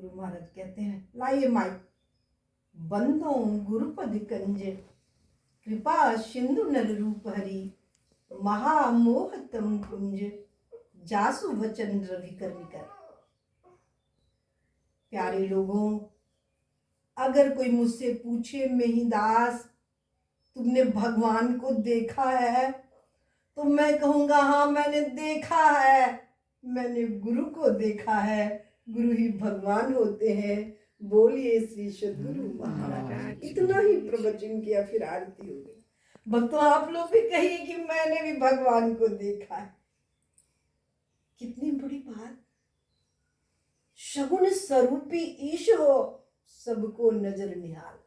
गुरु महाराज कहते हैं, लाइए माइक। बंदो गुरुपद कंज, कृपा सिंधु नर रूप हरि, महामोहतम कुंज, जासु वचन रवि कर निकर। प्यारे लोगों, अगर कोई मुझसे पूछे मेहिदास तुमने भगवान को देखा है, तो मैं कहूंगा हाँ मैंने देखा है, मैंने गुरु को देखा है। गुरु ही भगवान होते हैं। बोलिए श्री सद्गुरु महाराज। इतना ही प्रवचन किया, फिर आरती हो गई। भक्तों, आप लोग भी कहिए कि मैंने भी भगवान को देखा है। कितनी बड़ी बात। सगुण स्वरूपी ईश हो, सबको नजर निहाल।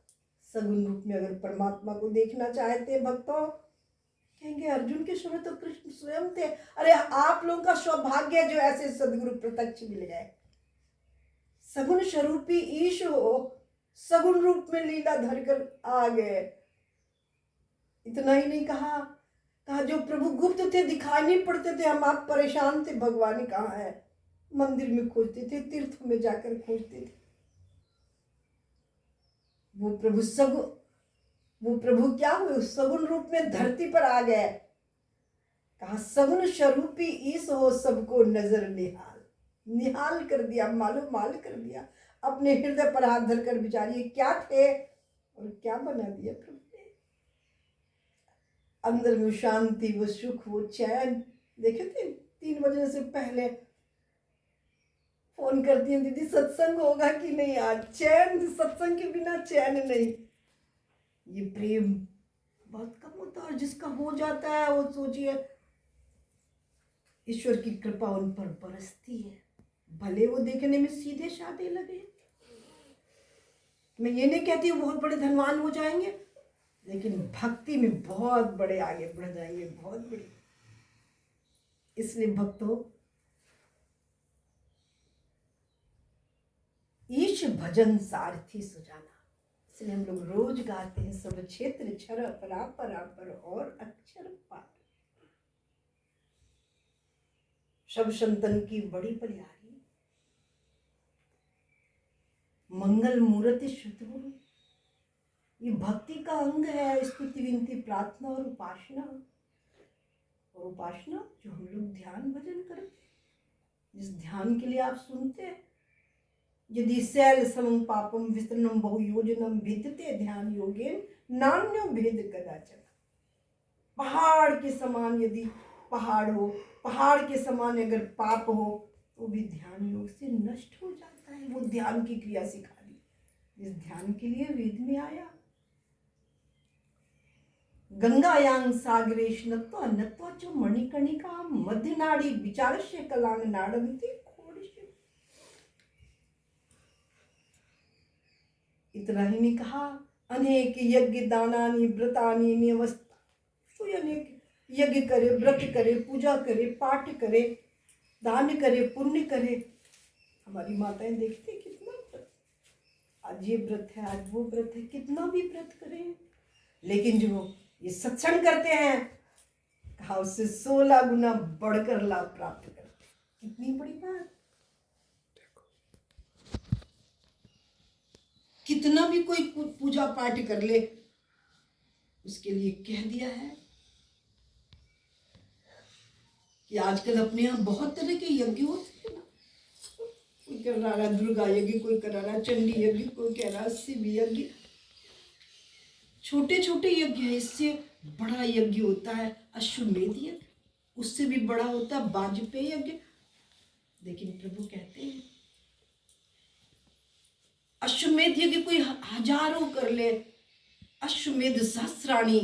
सगुण रूप में अगर परमात्मा को देखना चाहते हैं भक्तों, कहेंगे अर्जुन के समय तो कृष्ण स्वयं थे। अरे आप लोगों का सौभाग्य है जो ऐसे सदगुरु प्रत्यक्ष मिल जाए। सगुण स्वरूपी ईश हो, सगुण रूप में लीला धरकर आ गए। इतना ही नहीं कहा जो प्रभु गुप्त थे, दिखाई नहीं पड़ते थे, हम आप परेशान थे, भगवान कहाँ है। मंदिर में खोजते थे, तीर्थों में जाकर खोजते थे। वो प्रभु क्या हुए, सगुण रूप में धरती पर आ गए। कहा सगुण स्वरूपी ईश हो, सबको नजर निहाल कर दिया, मालूम माल कर दिया। अपने हृदय पर हाथ धरकर विचारिए क्या थे और क्या बना दिया प्रभु ने। अंदर में शांति, वो सुख, वो चैन। देखे थे 3 बजने से पहले फोन करती हैं, दीदी सत्संग होगा कि नहीं आज। चैन, सत्संग के बिना चैन नहीं। ये प्रेम बहुत कम होता है, और जिसका हो जाता है वो सोचिए ईश्वर की कृपा उन पर बरसती है। भले वो देखने में सीधे साधे लगे। मैं ये नहीं कहती वो बहुत बड़े धनवान हो जाएंगे, लेकिन भक्ति में बहुत बड़े आगे बढ़ जाएंगे, बहुत बड़े। इसलिए भक्तों, ईश भजन सारथी सुजाना, इसलिए हम लोग रोज गाते हैं, सब क्षेत्र क्षर परापर और अक्षर पार। सब संतन की बड़ी प्यारी मंगल मूर्ति शुद्ध गुरु। ये भक्ति का अंग है, स्तुति विनती प्रार्थना और उपासना। और उपासना जो हम लोग ध्यान भजन करते, जिस ध्यान के लिए आप सुनते हैं, यदि शैल समं पापम विस्तृणम बहुयोजनम भिद्यते ध्यान योगेन नान्यो भेद कदाचन। पहाड़ के समान यदि पहाड़ हो, पहाड़ के समान अगर पाप हो, तो भी ध्यान योग से नष्ट हो जाता है। वो ध्यान की क्रिया सिखा दी, जिस ध्यान के लिए वेद में आया। गंगायां सागरे स्नात्वा नत्वा च मणिकर्णिका मध्य नाड़ी विचारस्य कलांग नाड़मिति खोड़स्य। इतना ही नहीं कहा, अनेक यज्ञ दानानि व्रतानि नियमस्ता। तो अनेक यज्ञ करे, व्रत करे, पूजा करे, पाठ करे, दान करे, पुण्य करे। हमारी माताएं देखते कितना व्रत, आज ये व्रत है, आज वो व्रत है, कितना भी व्रत करें, लेकिन जो ये सत्संग करते हैं, कहा उससे 16 गुना बढ़कर लाभ प्राप्त करते। कितनी बड़ी बात। कितना भी कोई पूजा पाठ कर ले, उसके लिए कह दिया है कि आजकल अपने यहाँ बहुत तरह के यज्ञ होते हैं ना। कोई कर रहा है दुर्गा यज्ञ, कोई कर रहा है चंडी यज्ञ, कोई कह रहा है शिव यज्ञ। छोटे छोटे यज्ञ है, इससे बड़ा यज्ञ होता है अश्वमेध यज्ञ, उससे भी बड़ा होता है वाजपेयी यज्ञ। लेकिन प्रभु कहते हैं अश्वमेध यज्ञ कोई हजारों कर ले, अश्वमेध सहस्राणी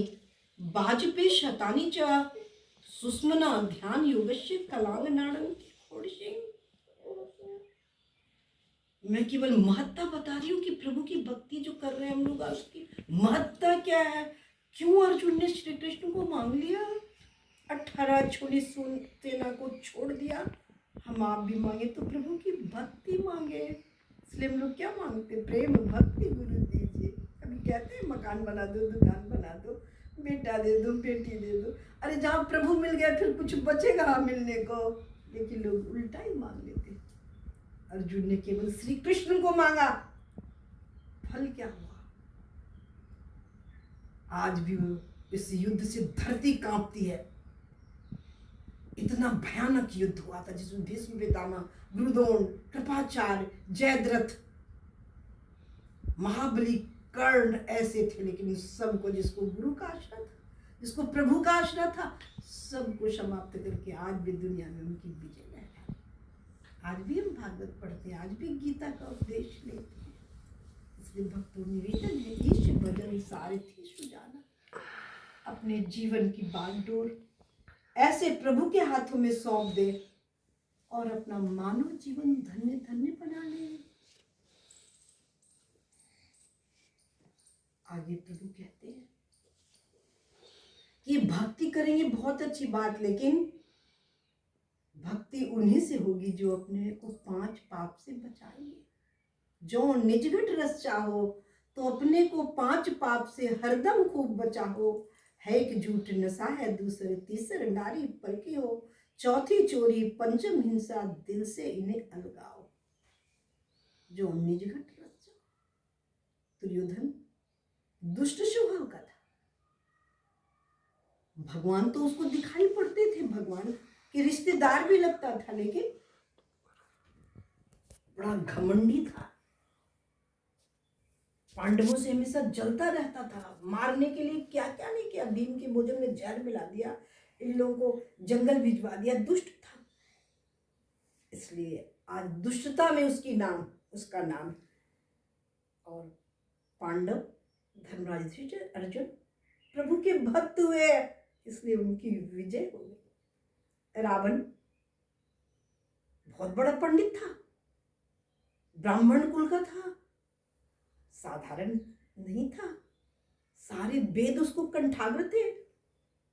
वाजपेयी शतानी च सुष्मना ध्यान योगस्य कलांग नाड़मिति खोड़स्य। मैं केवल महत्ता बता रही हूँ कि प्रभु की भक्ति जो कर रहे हैं हम लोग, उसकी महत्ता क्या है। क्यों अर्जुन ने श्री कृष्ण को मांग लिया, 18 छोड़ी सेना को छोड़ दिया। हम आप भी मांगे तो प्रभु की भक्ति मांगे। इसलिए हम लोग क्या मांगते, प्रेम भक्ति गुरु दीजिए। कभी कहते हैं मकान बना दो, दुकान बना दो, बेटा दे दो, बेटी दे दो। अरे जहाँ प्रभु मिल गया फिर कुछ बचेगा मिलने को। लेकिन लोग उल्टा ही मांग लेते। अर्जुन ने केवल श्री कृष्ण को मांगा, फल क्या हुआ? आज भी वो इस युद्ध से धरती कांपती है। इतना भयानक युद्ध हुआ था जिसमें भीष्म पितामह, गुरुद्रोण, कृपाचार्य, जयद्रथ, महाबली, कर्ण ऐसे थे, लेकिन सबको, जिसको गुरु का आश्रय था, जिसको प्रभु का आश्रय था, सबको समाप्त करके आज भी दुनिया में उनकी विजय लहराई। आज भी हम भागवत पढ़ते हैं, आज भी गीता का उपदेश लेते हैं। इसलिए भक्तों निवेदन है, ईश भजन सारथी सुजाना, अपने जीवन की बागडोर ऐसे प्रभु के हाथों में सौंप दे और अपना मानव जीवन धन्य धन्य बना ले। आगे प्रभु कहते हैं कि भक्ति करेंगे बहुत अच्छी बात, लेकिन भक्ति उन्हीं से होगी जो अपने को 5 पाप से बचाएंगे। जो निजगट रस चाहो तो अपने को 5 पाप से हरदम खूब बचाओ। है एक झूठ नशा है दूसरे तीसर नारी पर की हो, चौथी चोरी पंचम हिंसा दिल से इन्हें अलगाओ। जो निजगट रस चाहो। दुर्योधन दुष्ट स्वभाव का था, भगवान तो उसको दिखाई पड़ते थे, भगवान के रिश्तेदार भी लगता था, लेकिन बड़ा घमंडी था। पांडवों से हमेशा जलता रहता था, मारने के लिए क्या क्या नहीं किया, भीम के भोजन में जहर मिला दिया, इन लोगों को जंगल भिजवा दिया, दुष्ट था। इसलिए आज दुष्टता में उसका नाम। और पांडव धर्मराज युधिष्ठिर अर्जुन प्रभु के भक्त हुए, इसलिए उनकी विजय हो गई। रावण बहुत बड़ा पंडित था, ब्राह्मण कुल का था, साधारण नहीं था, सारे वेद उसको कंठाग्र थे।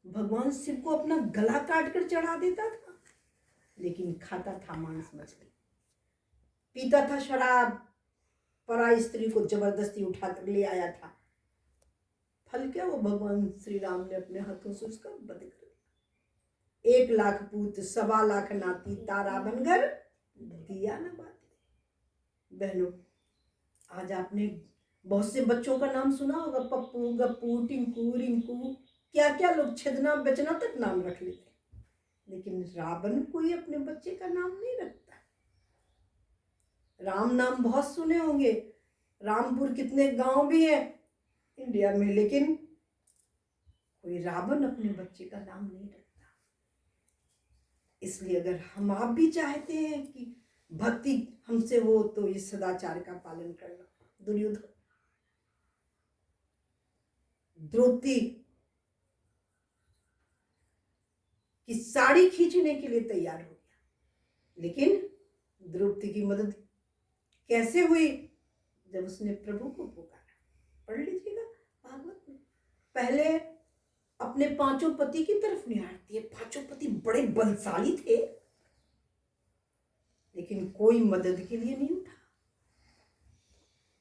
भगवान शिव को अपना गला काट कर चढ़ा देता था, लेकिन खाता था मांस मछली, पीता था शराब, पराई स्त्री को जबरदस्ती उठाकर ले आया था। फल क्या हुआ? भगवान श्री राम ने अपने हाथों से उसका वध कर दिया। 1 लाख पूत 1.25 लाख नाती, तारा बनकर दिया न बाती। बहनों, आज आपने बहुत से बच्चों का नाम सुना होगा, पप्पू, गप्पू, टिंकू, रिंकू, क्या क्या लोग छेदना बेचना तक नाम रख लेते, लेकिन रावण कोई अपने बच्चे का नाम नहीं रखता। राम नाम बहुत सुने होंगे, रामपुर कितने गांव भी हैं इंडिया में, लेकिन कोई रावण अपने बच्चे का नाम नहीं रखता। इसलिए अगर हम आप भी चाहते हैं कि भक्ति हमसे हो तो इस सदाचार का पालन करना। दुर्योधन द्रौपदी की साड़ी खींचने के लिए तैयार हो गया, लेकिन द्रौपदी की मदद कैसे हुई? जब उसने प्रभु को पुकारा। पढ़ लीजिएगा भागवत में। पहले अपने 5 पति की तरफ निहारती है। 5 पति बड़े बलशाली थे, लेकिन कोई मदद के लिए नहीं उठा।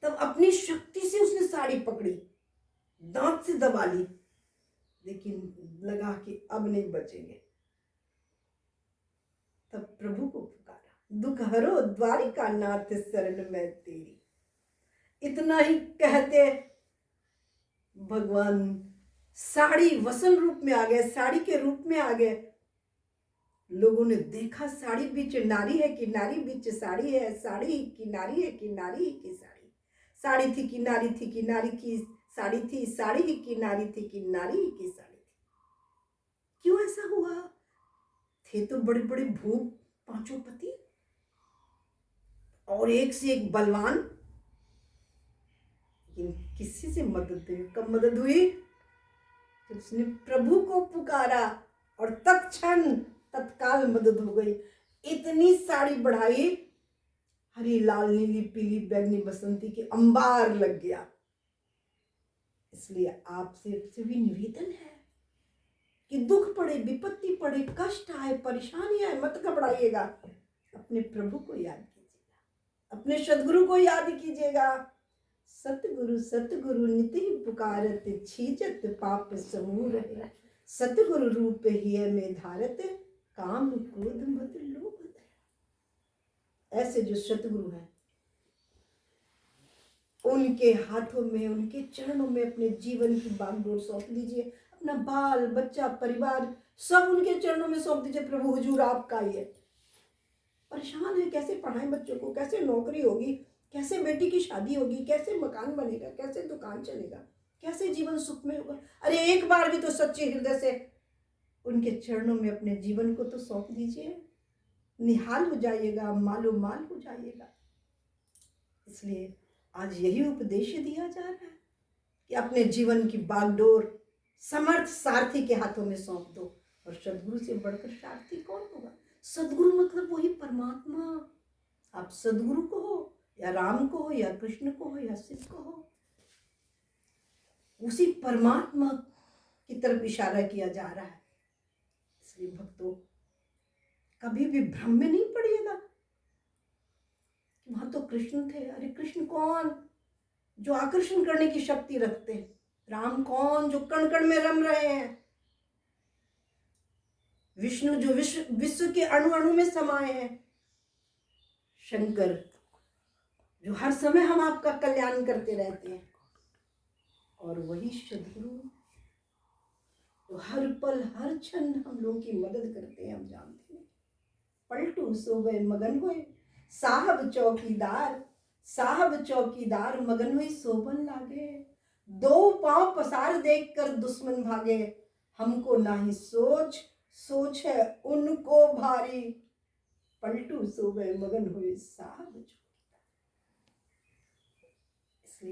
तब अपनी शक्ति से उसने साड़ी पकड़ी, दांत से दबा ली, लेकिन लगा कि अब नहीं बचेंगे। तब प्रभु को पुकारा, दुख हरो द्वारिका नाथ शरण में तेरी। इतना ही कहते भगवान साड़ी वसन रूप में आ गए, साड़ी के रूप में आ गए। लोगों ने देखा साड़ी बीच नारी है कि नारी बीच साड़ी है, साड़ी की नारी है कि नारी की साड़ी, साड़ी थी कि नारी थी कि नारी की साड़ी थी, साड़ी ही की नारी थी कि नारी ही की साड़ी थी। क्यों ऐसा हुआ? थे तो बड़े बड़े भूप 5 पति और एक से एक बलवान, लेकिन किसी से मदद नहीं। कब मदद हुई? जब उसने प्रभु को पुकारा और तत्काल मदद हो गई। इतनी साड़ी बढ़ाई, हरी लाल नीली पीली बैंगनी बसंती की अंबार लग गया। इसलिए आपसे भी निवेदन है कि दुख पड़े, विपत्ति पड़े, कष्ट आए, परेशानी आए, मत घबराइएगा। अपने प्रभु को याद कीजिएगा, अपने सदगुरु को याद कीजिएगा। सतगुरु सतगुरु नित्य ही पुकारत, छीजत पाप समूह रहे। सतगुरु रूप हिय में धारत, काम क्रोध मद लोभ दया। ऐसे जो सतगुरु हैं उनके हाथों में, उनके चरणों में अपने जीवन की बागडोर सौंप दीजिए। अपना बाल बच्चा परिवार सब उनके चरणों में सौंप दीजिए। प्रभु हुजूर आपका ही है। परेशान है, कैसे पढ़ाएं बच्चों को, कैसे नौकरी होगी, कैसे बेटी की शादी होगी, कैसे मकान बनेगा, कैसे दुकान चलेगा, कैसे जीवन सुख में होगा। अरे एक बार भी तो सच्चे हृदय से उनके चरणों में अपने जीवन को तो सौंप दीजिए। निहाल हो जाइएगा, मालो माल हो जाइएगा। इसलिए आज यही उपदेश दिया जा रहा है कि अपने जीवन की बागडोर समर्थ सारथी के हाथों में सौंप दो। और सदगुरु से बढ़कर सारथी कौन होगा? सदगुरु मतलब वही परमात्मा। आप सदगुरु को हो या राम को हो या कृष्ण को हो या शिव को हो, उसी परमात्मा की तरफ इशारा किया जा रहा है। इसलिए भक्तों कभी भी भ्रम में नहीं पड़िएगा। वहां तो कृष्ण थे। अरे कृष्ण कौन? जो आकर्षण करने की शक्ति रखते हैं। राम कौन? जो कण कण में रम रहे हैं। विष्णु जो विश्व के अणु अणु में समाये हैं। शंकर जो हर समय हम आपका कल्याण करते रहते हैं। और वही सद्गुरु तो हर पल हर क्षण हम लोगों की मदद करते हैं। हम जानते हैं पलटू सोवे मगन हुए साहब चौकीदार, साहब चौकीदार मगन हुई सोबन लागे। दो पांव पसार देखकर दुश्मन भागे, हमको ना ही सोच सोच है उनको भारी। पलटू सोवे मगन हुए साहब